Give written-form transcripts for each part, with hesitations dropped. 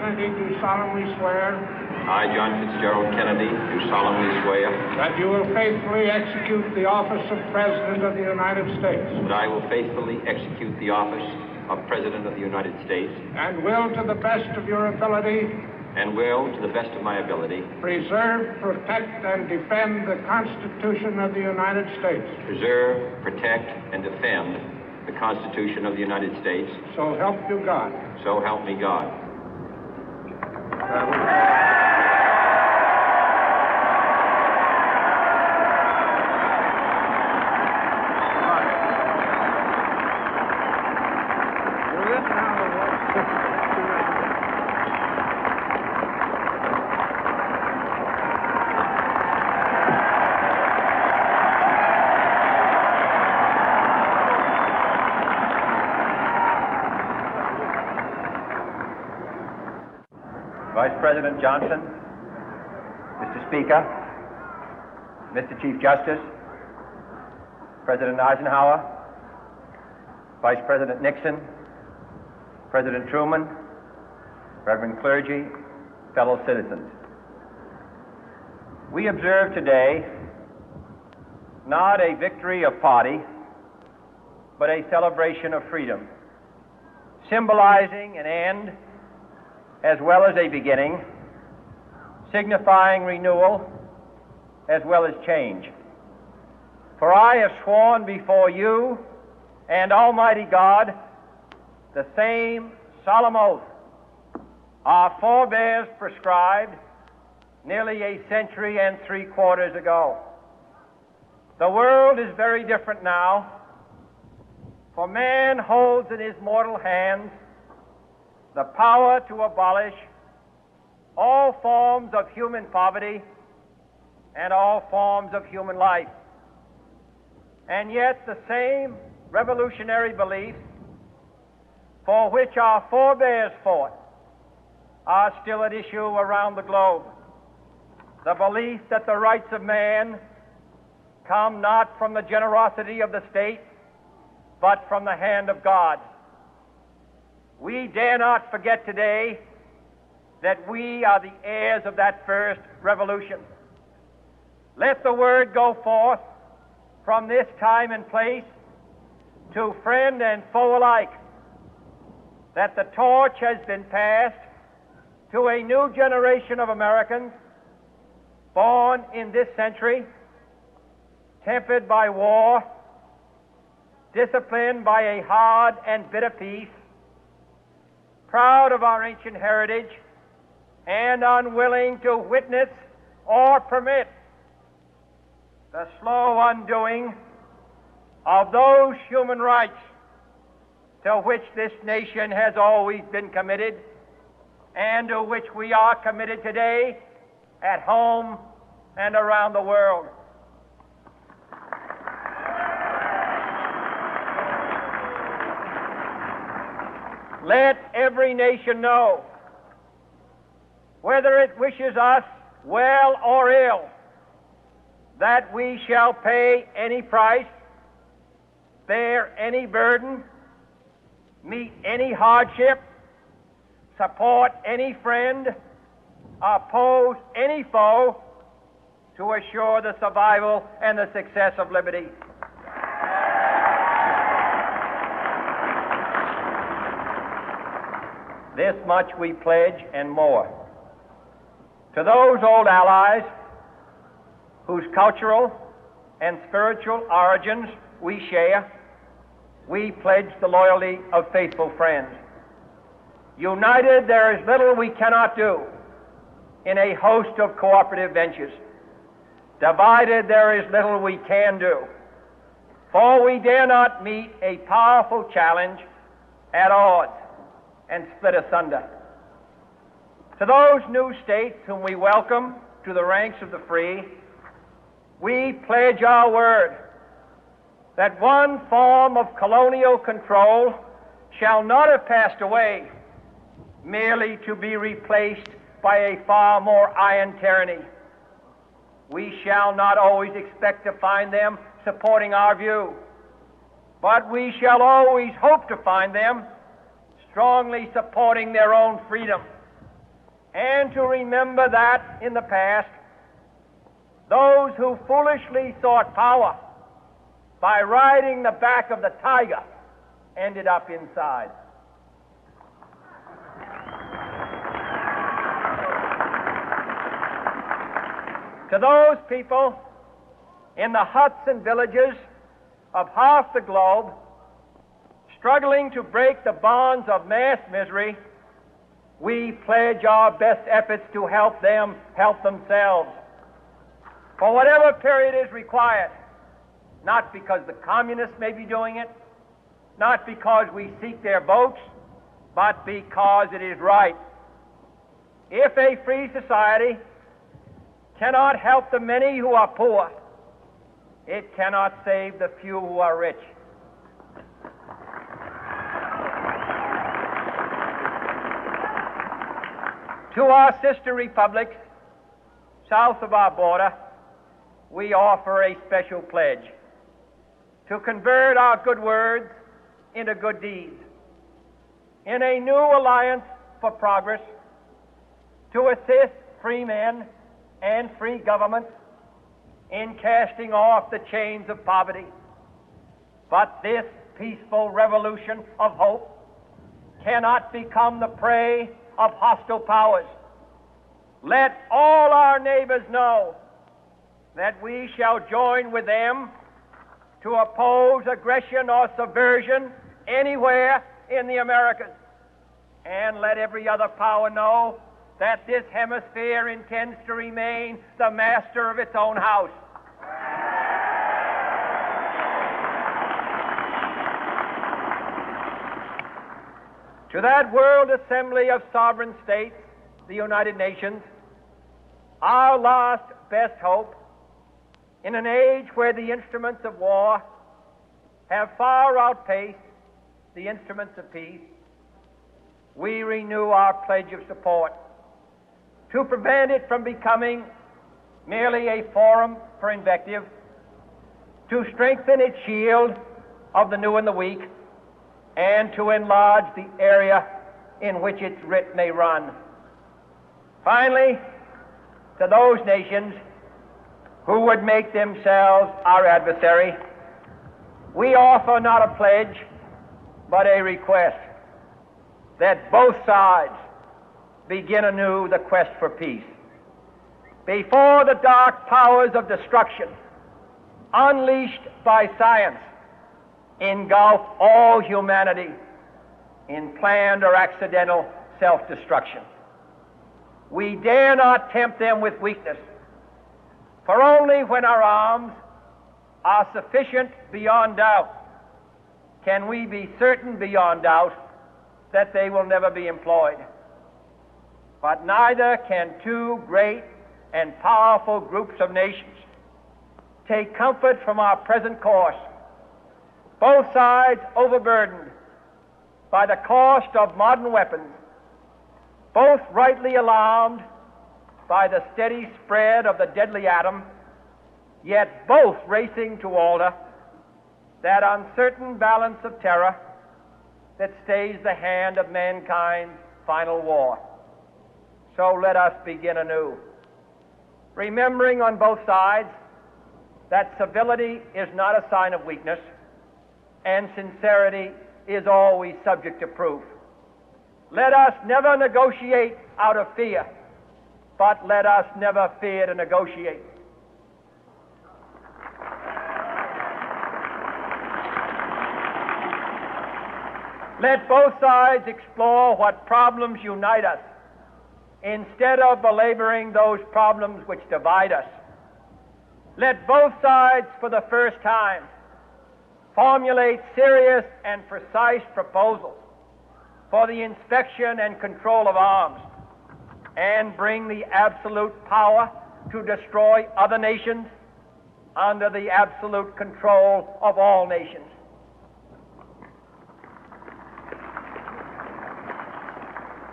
Kennedy, do solemnly swear. I, John Fitzgerald Kennedy, do solemnly swear. That you will faithfully execute the office of President of the United States. That I will faithfully execute the office of President of the United States. And will, to the best of your ability. And will, to the best of my ability. Preserve, protect, and defend the Constitution of the United States. Preserve, protect, and defend the Constitution of the United States. So help you God. So help me God. Vice President Johnson, Mr. Speaker, Mr. Chief Justice, President Eisenhower, Vice President Nixon, President Truman, Reverend clergy, fellow citizens. We observe today not a victory of party, but a celebration of freedom, symbolizing an end as well as a beginning, signifying renewal as well as change. For I have sworn before you and Almighty God the same solemn oath our forebears prescribed nearly a century and 3/4 ago. The world is very different now, for man holds in his mortal hands the power to abolish all forms of human poverty and all forms of human life. And yet the same revolutionary beliefs for which our forebears fought are still at issue around the globe. The belief that the rights of man come not from the generosity of the state, but from the hand of God. We dare not forget today that we are the heirs of that first revolution. Let the word go forth from this time and place to friend and foe alike that the torch has been passed to a new generation of Americans born in this century, tempered by war, disciplined by a hard and bitter peace, proud of our ancient heritage, and unwilling to witness or permit the slow undoing of those human rights to which this nation has always been committed and to which we are committed today at home and around the world. Let every nation know, whether it wishes us well or ill, that we shall pay any price, bear any burden, meet any hardship, support any friend, oppose any foe to assure the survival and the success of liberty. This much we pledge and more. To those old allies whose cultural and spiritual origins we share, we pledge the loyalty of faithful friends. United, there is little we cannot do in a host of cooperative ventures. Divided, there is little we can do, for we dare not meet a powerful challenge at odds and split asunder. To those new states whom we welcome to the ranks of the free, we pledge our word that one form of colonial control shall not have passed away merely to be replaced by a far more iron tyranny. We shall not always expect to find them supporting our view, but we shall always hope to find them strongly supporting their own freedom and to remember that in the past, those who foolishly sought power by riding the back of the tiger ended up inside. To those people in the huts and villages of half the globe struggling to break the bonds of mass misery, we pledge our best efforts to help them help themselves for whatever period is required, not because the communists may be doing it, not because we seek their votes, but because it is right. If a free society cannot help the many who are poor, it cannot save the few who are rich. To our sister republics south of our border, we offer a special pledge to convert our good words into good deeds, in a new alliance for progress, to assist free men and free governments in casting off the chains of poverty. But this peaceful revolution of hope cannot become the prey of hostile powers. Let all our neighbors know that we shall join with them to oppose aggression or subversion anywhere in the Americas. And let every other power know that this hemisphere intends to remain the master of its own house. To that World Assembly of Sovereign States, the United Nations, our last best hope, in an age where the instruments of war have far outpaced the instruments of peace, we renew our pledge of support to prevent it from becoming merely a forum for invective, to strengthen its shield of the new and the weak, and to enlarge the area in which its writ may run. Finally, to those nations who would make themselves our adversary, we offer not a pledge, but a request that both sides begin anew the quest for peace. Before the dark powers of destruction, unleashed by science, engulf all humanity in planned or accidental self-destruction, we dare not tempt them with weakness, for only when our arms are sufficient beyond doubt can we be certain beyond doubt that they will never be employed. But neither can two great and powerful groups of nations take comfort from our present course, both sides overburdened by the cost of modern weapons, both rightly alarmed by the steady spread of the deadly atom, yet both racing to alter that uncertain balance of terror that stays the hand of mankind's final war. So let us begin anew, remembering on both sides that civility is not a sign of weakness, and sincerity is always subject to proof. Let us never negotiate out of fear, but let us never fear to negotiate. Let both sides explore what problems unite us, instead of belaboring those problems which divide us. Let both sides, for the first time, formulate serious and precise proposals for the inspection and control of arms, and bring the absolute power to destroy other nations under the absolute control of all nations.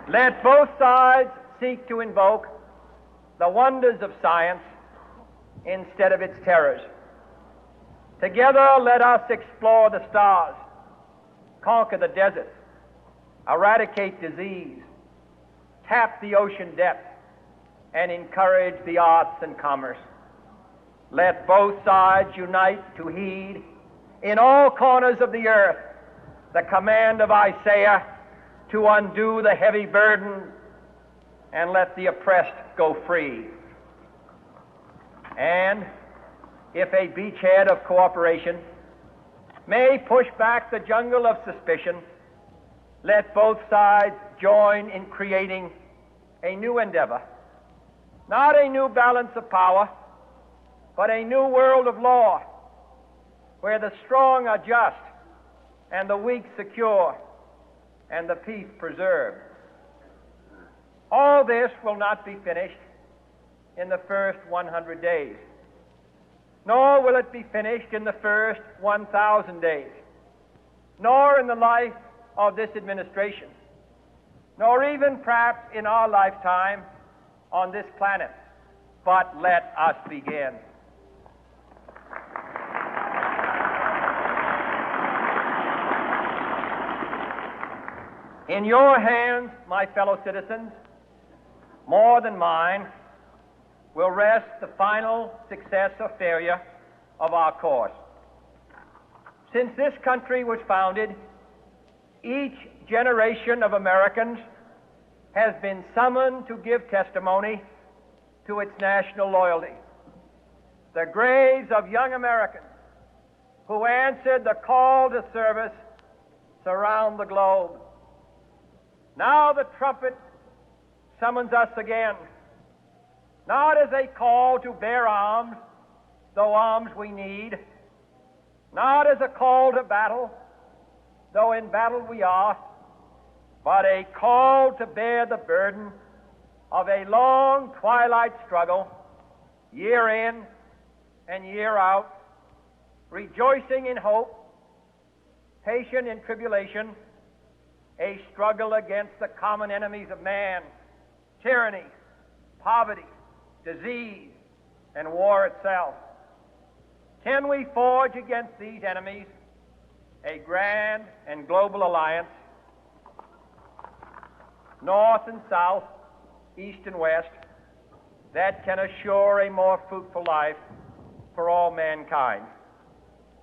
Let both sides seek to invoke the wonders of science instead of its terrors. Together, let us explore the stars, conquer the deserts, eradicate disease, tap the ocean depth, and encourage the arts and commerce. Let both sides unite to heed in all corners of the earth the command of Isaiah to undo the heavy burden and let the oppressed go free. And if a beachhead of cooperation may push back the jungle of suspicion, let both sides join in creating a new endeavor, not a new balance of power, but a new world of law, where the strong are just and the weak secure and the peace preserved. All this will not be finished in the first 100 days, nor will it be finished in the first 1,000 days, nor in the life of this administration, nor even perhaps in our lifetime on this planet. But let us begin. In your hands, my fellow citizens, more than mine, will rest the final success or failure of our course. Since this country was founded, each generation of Americans has been summoned to give testimony to its national loyalty. The graves of young Americans who answered the call to service surround the globe. Now the trumpet summons us again, not as a call to bear arms, though arms we need, not as a call to battle, though in battle we are, but a call to bear the burden of a long twilight struggle, year in and year out, rejoicing in hope, patient in tribulation, a struggle against the common enemies of man, tyranny, poverty, disease, and war itself. Can we forge against these enemies a grand and global alliance, north and south, east and west, that can assure a more fruitful life for all mankind?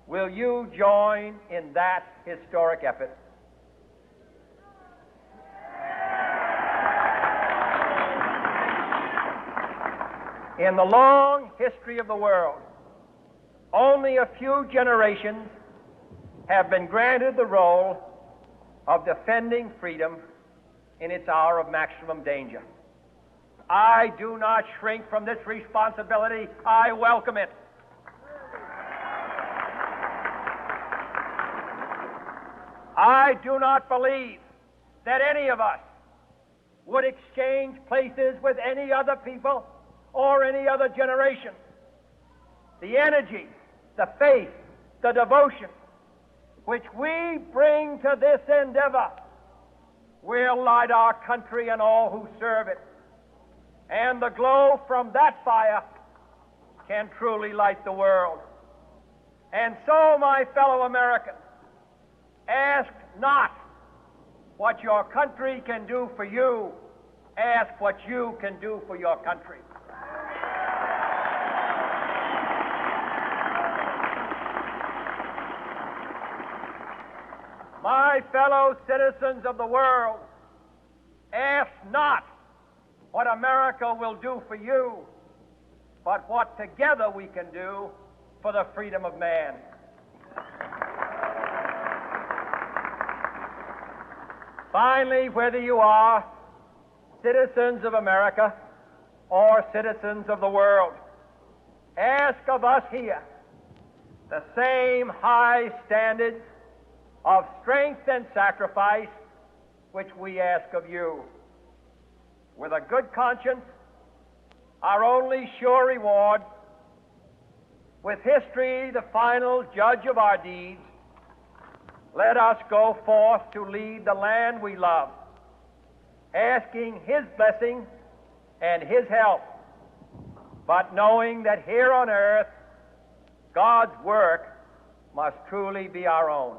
Will you join in that historic effort? In the long history of the world, only a few generations have been granted the role of defending freedom in its hour of maximum danger. I do not shrink from this responsibility. I welcome it. I do not believe that any of us would exchange places with any other people or any other generation. The energy, the faith, the devotion which we bring to this endeavor will light our country and all who serve it. And the glow from that fire can truly light the world. And so, my fellow Americans, ask not what your country can do for you. Ask what you can do for your country. My fellow citizens of the world, ask not what America will do for you, but what together we can do for the freedom of man. Finally, whether you are citizens of America or citizens of the world, ask of us here the same high standards of strength and sacrifice which we ask of you. With a good conscience, our only sure reward, with history the final judge of our deeds, let us go forth to lead the land we love, asking His blessing and His help, but knowing that here on earth God's work must truly be our own.